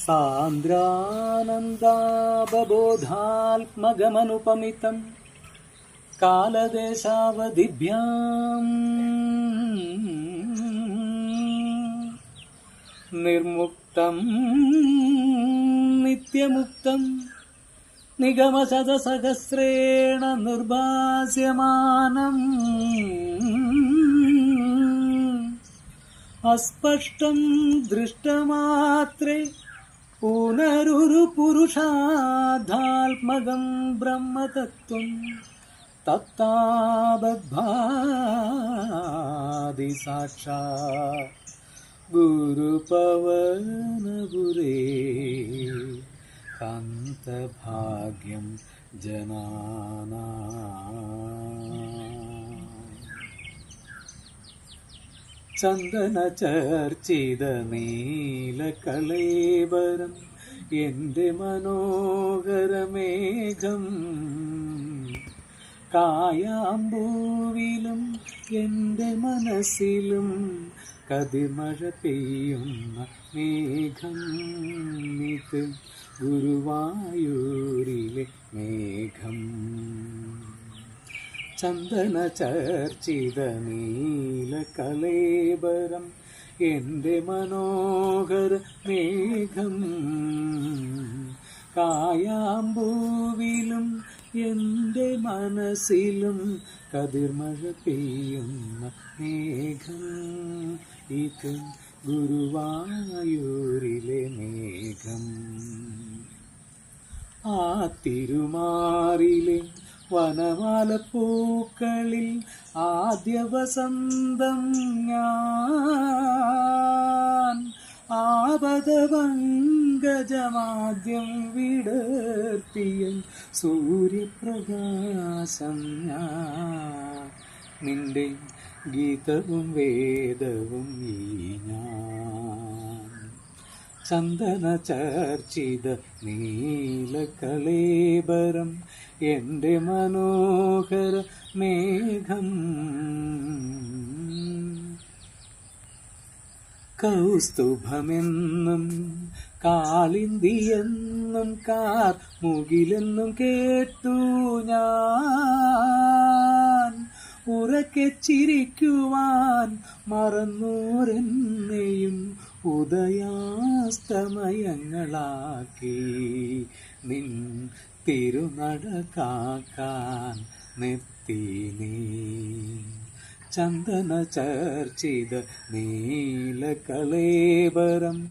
സാന്ദ്രാനന്ദാബോധാത്മകമനുപമിതം കാലദേശാവധിഭ്യാം നിർമുക്തം നിത്യമുക്തം നിഗമശതസഹസ്രേണ നിർഭാസ്യമാനം അസ്പഷ്ടം ദൃഷ്ടമാത്രേ പുനരുരു പുരുഷാധാത്മകം ബ്രഹ്മതത്വം തത്താവദ്ഭാതി സാക്ഷാത് ഗുരുപവനപുരേ കാന്തഭാഗ്യം ജനാനാം. ചന്ദനചർച്ചിത നീലകളേബരം എൻ്റെ മനോഹരമേഘം കായാമ്പൂവിലും എൻ്റെ മനസ്സിലും കതിർമഴ പെയ്യുന്ന മേഘം ഇത് ഗുരുവായൂരിലെ മേഘം. ചന്ദനചർച്ചിത നീലകളേബരം എൻ്റെ മനോഹര മേഘം കായാമ്പൂവിലും എൻ്റെ മനസ്സിലും കതിർമഴ പെയ്യുന്ന മേഘം ഇത് ഗുരുവായൂരിലെ മേഘം. ആ തിരുമാറിലെ വനമാലപ്പൂക്കളിൽ ആദ്യ വസന്തം ഞാൻ ആപദപങ്കജമാദ്യം വിടർത്തിയ സൂര്യപ്രകാശം ഞാൻ നിന്റെ ഗീതവും വേദവും ഈ ഞാൻ. ചന്ദനചർച്ചിത നീലകളേബരം എൻ്റെ മനോഹര മേഘം കൗസ്തുഭമെന്നും കാളിന്തിയെന്നും കാർ മുകിലെന്നും കേട്ടു ഞാൻ ഉറക്കെ ചിരിക്കുവാൻ മറന്നോരെന്നെയും ഉദയാസ്തമയങ്ങളാക്കി നിൻ തിരുനട കാക്കാൻ നിർത്തി നീ. ചന്ദനചർച്ചിത നീലകളേബരം